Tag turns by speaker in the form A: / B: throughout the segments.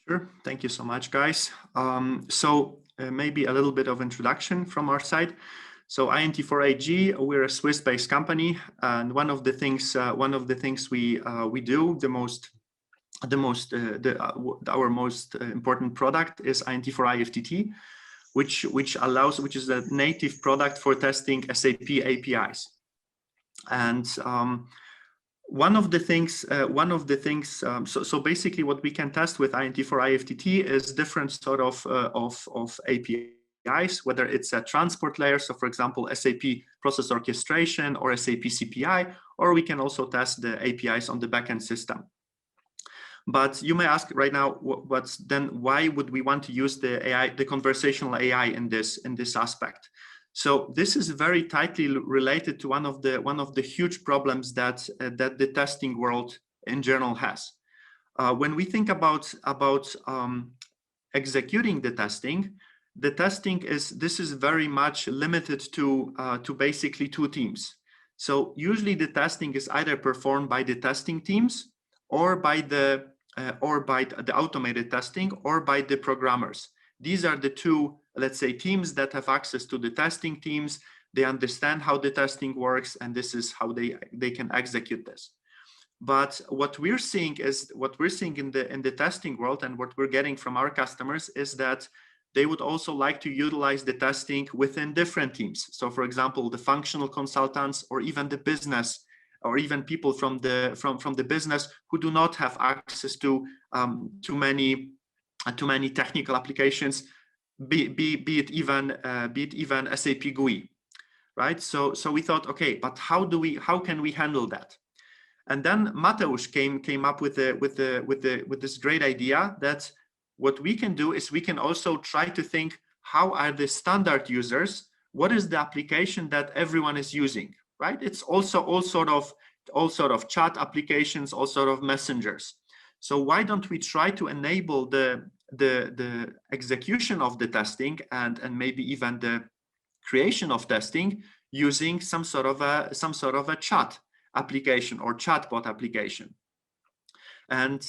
A: Sure. Thank you so much, guys. Maybe a little bit of introduction from our side. So Int4 AG, we're a Swiss-based company, and one of the things we do our most important product is Int4 IFTT, which is a native product for testing SAP APIs. And one of the things, so basically what we can test with Int4 IFTT is different sort of APIs, whether it's a transport layer, so for example, SAP process orchestration or SAP CPI, or we can also test the APIs on the backend system. But you may ask right now, why would we want to use the conversational AI in this aspect? So this is very tightly related to one of the huge problems that the testing world in general has. When we think about executing the testing is very much limited to basically two teams. So usually the testing is either performed by the testing teams or by the automated testing or by the programmers. These are the two, let's say, teams that have access to the testing teams. They understand how the testing works, and this is how they can execute this. But what we're seeing in the testing world, and what we're getting from our customers, is that they would also like to utilize the testing within different teams. So for example, the functional consultants, or even the business, or even people from the business who do not have access to too many technical applications, be it even SAP GUI, right? So we thought, okay, but how can we handle that? And then Mateusz came up with this great idea that what we can do is we can also try to think, how are the standard users? What is the application that everyone is using, right? It's also all sort of chat applications, all sort of messengers. So why don't we try to enable the execution of the testing and maybe even the creation of testing using some sort of a chat application or chatbot application? And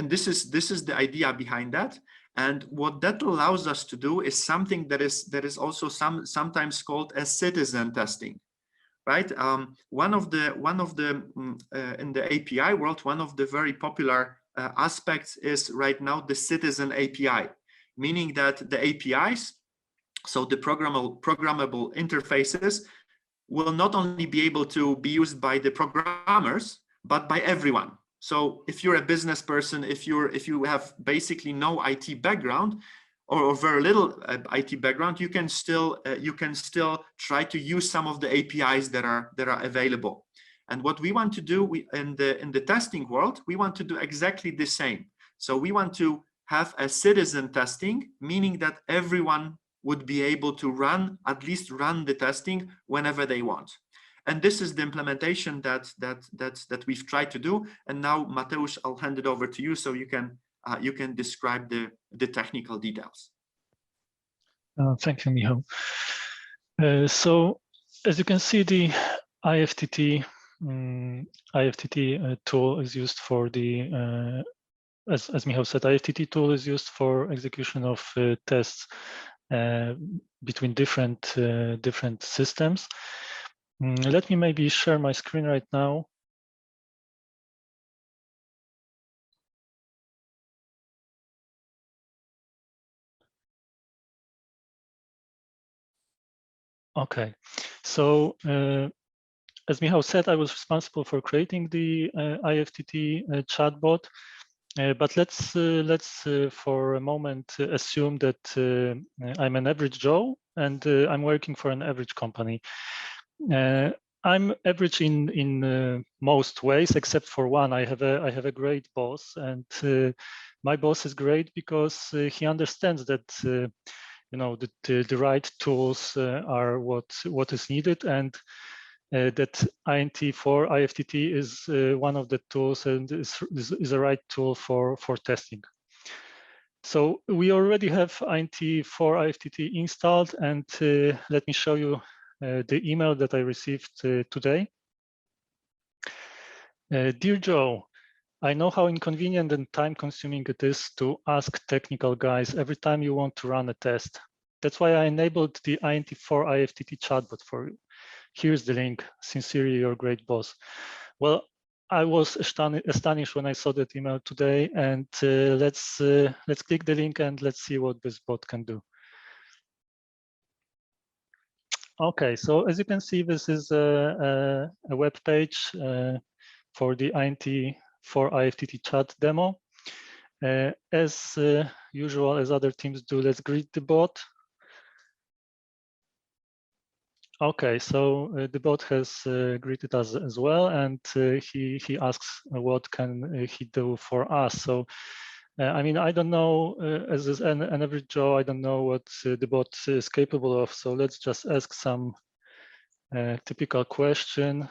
A: this is the idea behind that. And what that allows us to do is something that is also sometimes called as citizen testing, right? One of the in the API world, one of the very popular aspects is right now the citizen API, meaning that the APIs, so the programmable interfaces, will not only be able to be used by the programmers, but by everyone. So if you're a business person, if you have basically no IT background or very little IT background, you can still try to use some of the APIs that are available. And what we want to do in the testing world, we want to do exactly the same. So we want to have a citizen testing, meaning that everyone would be able to at least run the testing whenever they want. And this is the implementation that we've tried to do. And now, Mateusz, I'll hand it over to you so you can describe the technical details.
B: Thank you, Michał. So as you can see, the IFTT tool is used for the, as Michał said, IFTT tool is used for execution of tests between different systems. Let me maybe share my screen right now. Okay, so as Michał said, I was responsible for creating the IFTT chatbot. But let's for a moment assume that I'm an average Joe and I'm working for an average company. I'm average in most ways, except for one. I have a great boss, and my boss is great because he understands that you know the right tools are what is needed, and that Int4 IFTT is one of the tools and is a right tool for testing. So we already have Int4 IFTT installed, and let me show you the email that I received today. Dear Joe, I know how inconvenient and time-consuming it is to ask technical guys every time you want to run a test. That's why I enabled the Int4 IFTT chatbot for you. Here's the link. Sincerely, your great boss. Well, I was astonished when I saw that email today, and let's click the link and let's see what this bot can do. Okay, so as you can see, this is a web page for the Int4 IFTT chat demo. As usual, as other teams do, let's greet the bot. Okay, so the bot has greeted us as well, and he asks what can he do for us. So, I mean, I don't know, as an average Joe, I don't know what the bot is capable of. So let's just ask some typical question.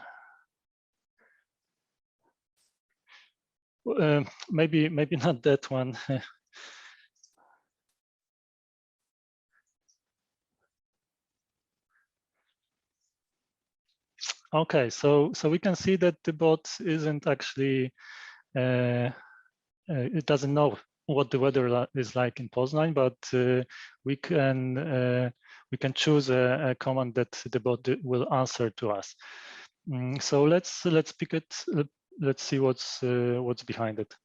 B: Maybe not that one. Okay, so we can see that the bot isn't actually it doesn't know what the weather is like in Poznań, but we can choose a command that the bot will answer to us. So let's pick it. Let's see what's behind it.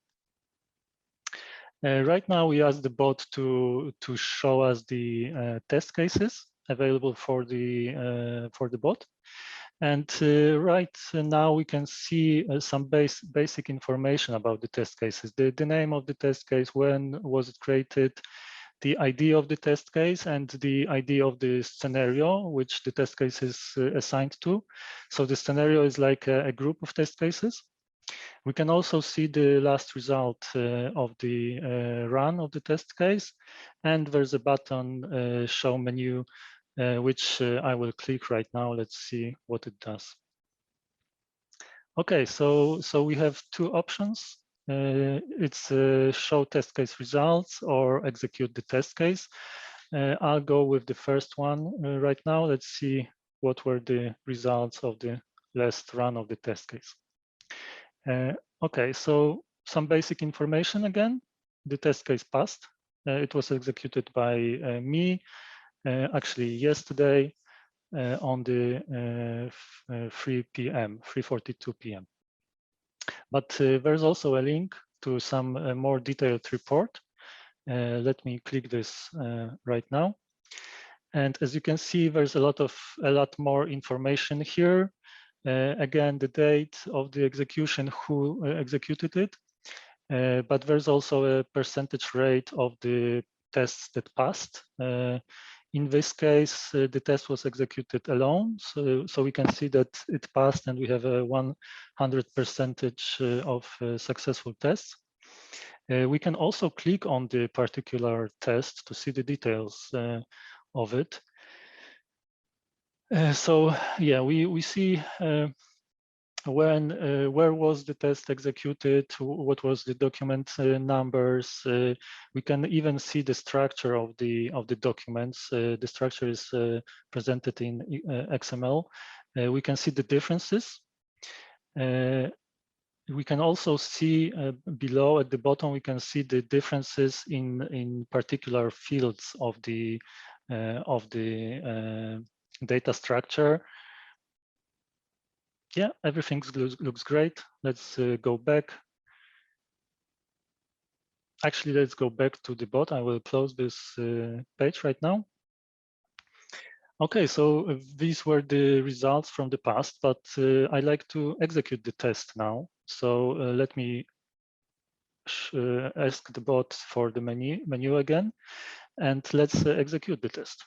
B: Right now, we ask the bot to show us the test cases available for the bot. And right now we can see some basic information about the test cases. The name of the test case, when was it created, the ID of the test case, and the ID of the scenario which the test case is assigned to. So the scenario is like a group of test cases. We can also see the last result of the run of the test case. And there's a button, show menu, which I will click right now. Let's see what it does. Okay, so we have two options. It's show test case results or execute the test case. I'll go with the first one right now. Let's see what were the results of the last run of the test case. Okay, so some basic information again. The test case passed. It was executed by me actually yesterday on the 3 p.m., 3:42 p.m. But there's also a link to some more detailed report. Let me click this right now. And as you can see, there's a lot more information here. Again, the date of the execution, who executed it, but there's also a percentage rate of the tests that passed. In this case, the test was executed alone, so we can see that it passed, and we have a 100% of successful tests. We can also click on the particular test to see the details of it. So yeah, we see where was the test executed, what was the document numbers. We can even see the structure of the documents. The structure is presented in XML. We can see the differences. We can also see below at the bottom, we can see the differences in particular fields of the data structure. Yeah, everything looks great. Let's go back. Actually, let's go back to the bot. I will close this page right now. Okay, so these were the results from the past, but I like to execute the test now. So let me ask the bot for the menu again, and let's execute the test.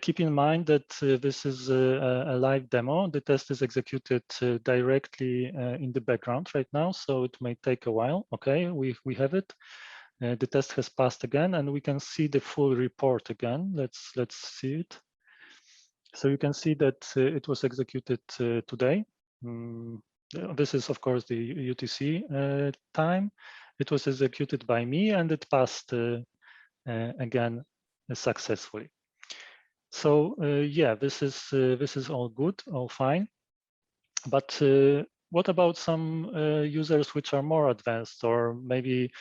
B: Keep in mind that this is a live demo. The test is executed directly in the background right now, so it may take a while. Okay, we have it. The test has passed again, and we can see the full report again. Let's see it. So you can see that it was executed today. This is, of course, the UTC time. It was executed by me, and it passed again successfully. So yeah, this is all good, all fine. But what about some users which are more advanced, or maybe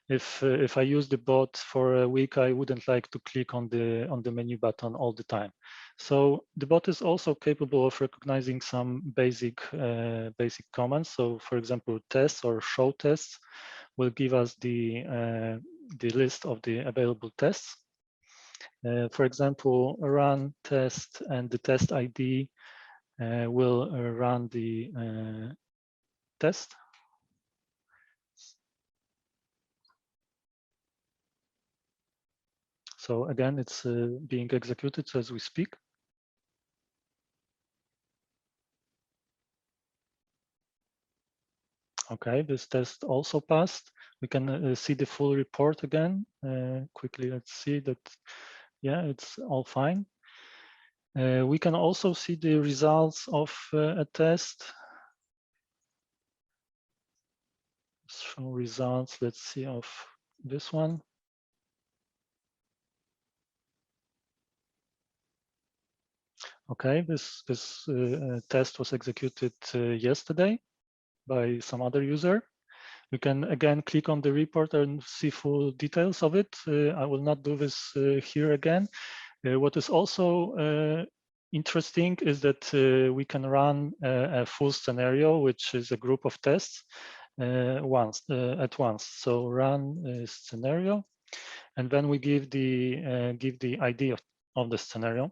B: if I use the bot for a week, I wouldn't like to click on the menu button all the time. So the bot is also capable of recognizing some basic commands. So for example, tests or show tests will give us the list of the available tests. For example, run test, and the test ID will run the test. So again, it's being executed as we speak. Okay, this test also passed. We can see the full report again. Quickly, let's see that, yeah, it's all fine. We can also see the results of a test. Show results, let's see, of this one. Okay, this test was executed yesterday by some other user. We can again click on the report and see full details of it. I will not do this here again. What is also interesting is that we can run a full scenario, which is a group of tests at once. So run scenario, and then we give the ID of the scenario.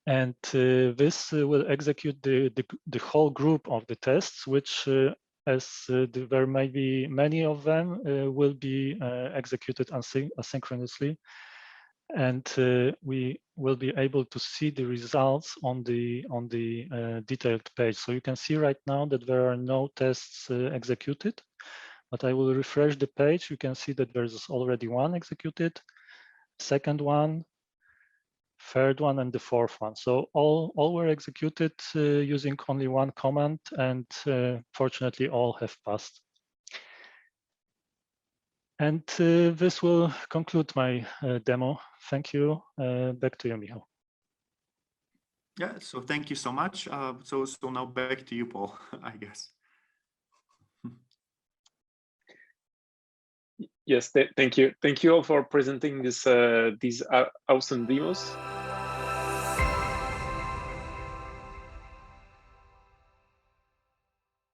B: And this will execute the whole group of the tests, which, as there may be many of them, will be executed asynchronously. And we will be able to see the results on the detailed page. So you can see right now that there are no tests executed, but I will refresh the page. You can see that there's already one executed, second one, third one, and the fourth one. So all were executed using only one command, and fortunately all have passed. And this will conclude my demo. Thank you. Back to you, Michał.
A: Yeah, so thank you so much. So now back to you, Paul, I guess.
C: Yes, thank you. Thank you all for presenting these awesome demos.